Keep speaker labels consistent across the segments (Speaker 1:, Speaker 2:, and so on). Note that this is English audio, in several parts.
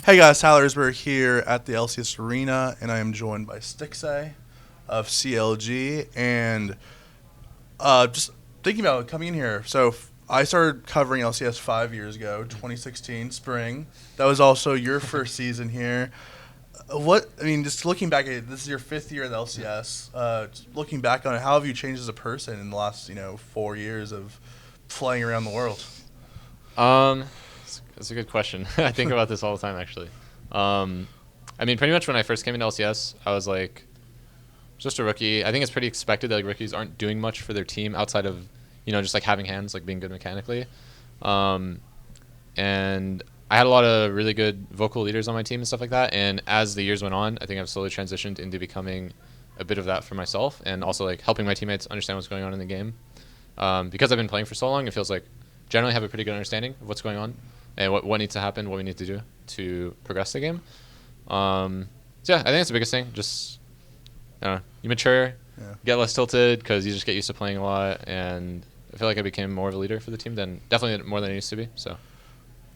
Speaker 1: Hey guys, Tyler Erzberger here at the LCS Arena, and I am joined by Stixxay of CLG. And just thinking about coming in here, I started covering LCS 5 years ago, 2016 spring. That was also your first season here. Just looking back at it, this is your 5th year at the LCS. Just looking back on it, how have you changed as a person in the last 4 years of flying around the world?
Speaker 2: That's a good question. I think about this all the time, actually. Pretty much when I first came into LCS, I was like just a rookie. I think it's pretty expected that rookies aren't doing much for their team outside of, just like having hands, like being good mechanically. And I had a lot of really good vocal leaders on my team and stuff like that. And as the years went on, I think I've slowly transitioned into becoming a bit of that for myself, and also like helping my teammates understand what's going on in the game. Because I've been playing for so long, it feels like generally have a pretty good understanding of what's going on and what needs to happen, what we need to do to progress the game. I think that's the biggest thing. Just, I don't know, you mature, get less tilted because you just get used to playing a lot, and I feel like I became more of a leader for the team definitely more than I used to be. So.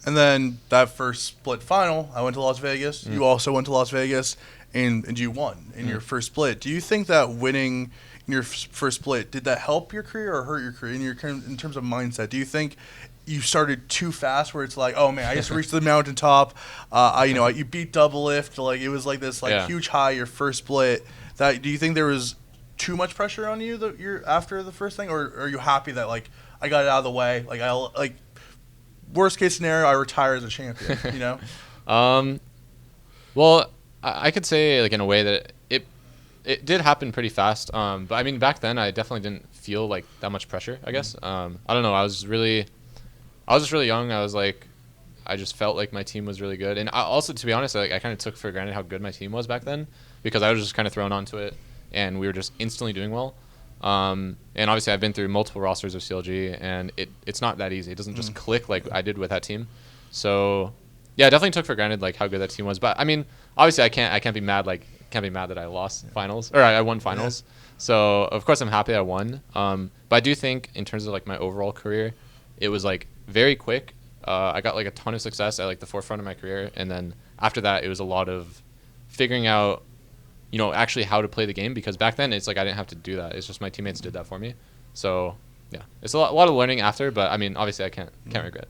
Speaker 1: And then that first split final, I went to Las Vegas. You also went to Las Vegas, and you won in your first split. Do you think that winning in your first split, did that help your career or hurt your career in terms of mindset? Do you think you started too fast, where it's like, oh man, I just reached the mountaintop. You beat double lift, like it was like this huge high your first split. That, do you think there was too much pressure on you after the first thing, or are you happy that like I got it out of the way? Worst case scenario, I retire as a champion.
Speaker 2: Well, I could say like in a way that it did happen pretty fast. But I mean, back then I definitely didn't feel like that much pressure, I guess. I don't know. I was just really young. I just felt like my team was really good. And I also, to be honest, I kind of took for granted how good my team was back then, because I was just kind of thrown onto it and we were just instantly doing well. And obviously I've been through multiple rosters of CLG, and it's not that easy. It doesn't just click like I did with that team. So yeah, I definitely took for granted like how good that team was. But I mean, obviously I can't be mad that I lost finals, or I won finals. So of course I'm happy I won. But I do think in terms of like my overall career, it was like very quick. I got like a ton of success at like the forefront of my career, and then after that it was a lot of figuring out actually how to play the game, because back then it's like I didn't have to do that. It's just my teammates did that for me. So yeah, it's a lot of learning after, but I mean obviously I can't regret.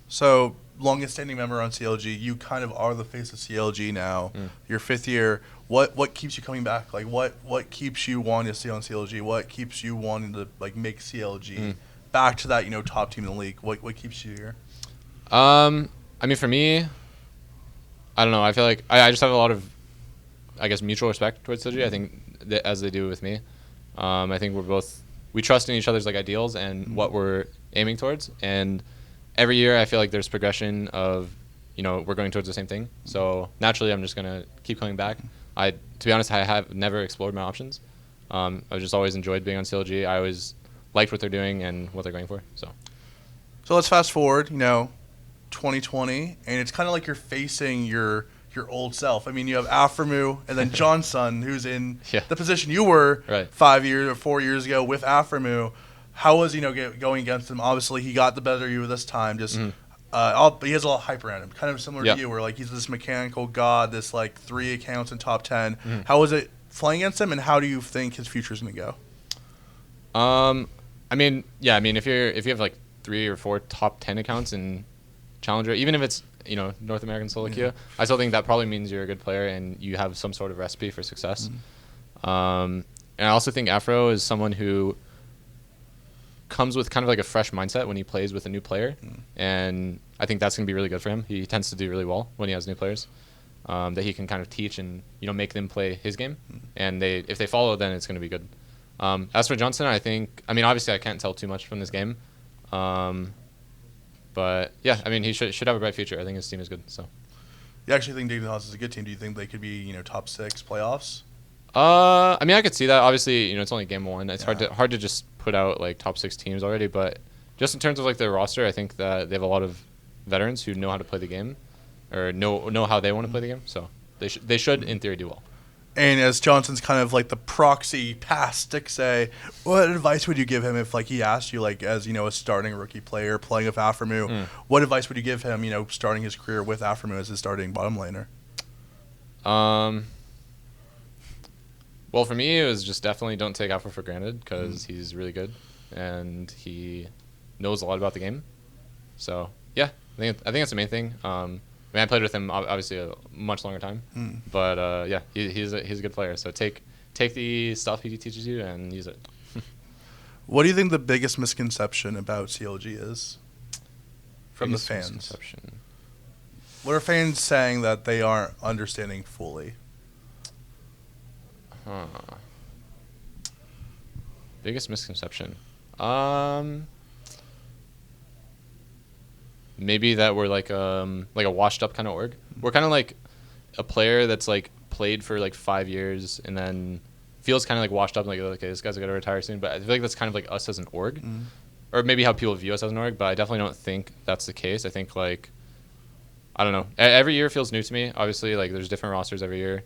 Speaker 1: So, longest standing member on CLG, you kind of are the face of CLG now. Your 5th year. What keeps you coming back? Like what keeps you wanting to stay on CLG? What keeps you wanting to like make CLG back to that top team in the league? What keeps you here?
Speaker 2: For me, I don't know. I feel like I just have a lot of, I guess, mutual respect towards CLG. I think that, as they do with me. I think we trust in each other's like ideals and what we're aiming towards, and every year I feel like there's progression of, we're going towards the same thing. So naturally I'm just gonna keep coming back. To be honest, I have never explored my options. I've just always enjoyed being on CLG. I always liked what they're doing and what they're going for. So
Speaker 1: let's fast forward, 2020, and it's kind of like you're facing your old self. I mean, you have Aframu and then Johnson, who's in the position you were 5 years or 4 years ago with Aframu. How was going against him? Obviously, he got the better of you this time. But he has a lot of hype around him, kind of similar to you, where like he's this mechanical god, this like 3 accounts in top 10. How was it playing against him, and how do you think his future is going to go?
Speaker 2: If you have like 3 or 4 top 10 accounts in Challenger, even if it's North American solo queue, I still think that probably means you're a good player and you have some sort of recipe for success. And I also think Afro is someone who comes with kind of like a fresh mindset when he plays with a new player, and I think that's going to be really good for him. He tends to do really well when he has new players that he can kind of teach and make them play his game, and if they follow, then it's going to be good. As for Johnson, I think, obviously I can't tell too much from this game, but yeah, he should have a bright future. I think his team is good. So
Speaker 1: you actually think Dignitas is a good team? Do you think they could be top 6 playoffs?
Speaker 2: I could see that. Obviously, it's only game 1. It's hard to just put out like top 6 teams already. But just in terms of like their roster, I think that they have a lot of veterans who know how to play the game, or know how they want to play the game. So they should in theory do well.
Speaker 1: And as Johnson's kind of like the proxy past Stixxay, what advice would you give him if like he asked you, like, as a starting rookie player playing with Aframu, what advice would you give him, starting his career with Aframu as his starting bottom laner?
Speaker 2: Well, for me, it was just definitely don't take Afro for granted because he's really good and he knows a lot about the game. So yeah, I think that's the main thing. I played with him obviously a much longer time, but yeah, he's a good player. So take the stuff he teaches you and use it.
Speaker 1: What do you think the biggest misconception about CLG is from the fans? What are fans saying that they aren't understanding fully?
Speaker 2: Biggest misconception. Maybe that we're like a washed up kind of org. We're kind of like a player that's like played for like 5 years and then feels kind of like washed up, like, okay, this guy's gonna retire soon. But I feel like that's kind of like us as an org, or maybe how people view us as an org. But I definitely don't think that's the case. I think like, I don't know. Every year feels new to me. Obviously, like there's different rosters every year,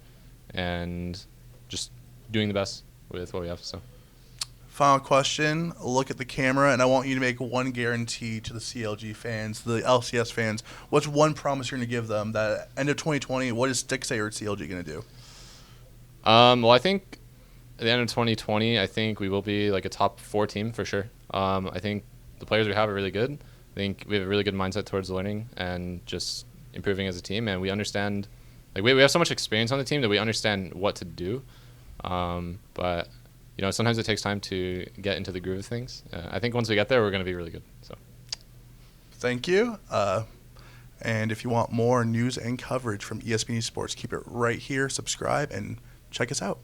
Speaker 2: and just doing the best with what we have. So.
Speaker 1: Final question. Look at the camera, and I want you to make one guarantee to the CLG fans, the LCS fans. What's one promise you're going to give them that end of 2020, what is Stixxay or CLG going to do?
Speaker 2: Well, I think at the end of 2020, I think we will be like a top 4 team for sure. I think the players we have are really good. I think we have a really good mindset towards learning and just improving as a team, and we understand, like we have so much experience on the team that we understand what to do. But sometimes it takes time to get into the groove of things. I think once we get there, we're going to be really good. So,
Speaker 1: thank you. And if you want more news and coverage from ESPN Esports, keep it right here. Subscribe and check us out.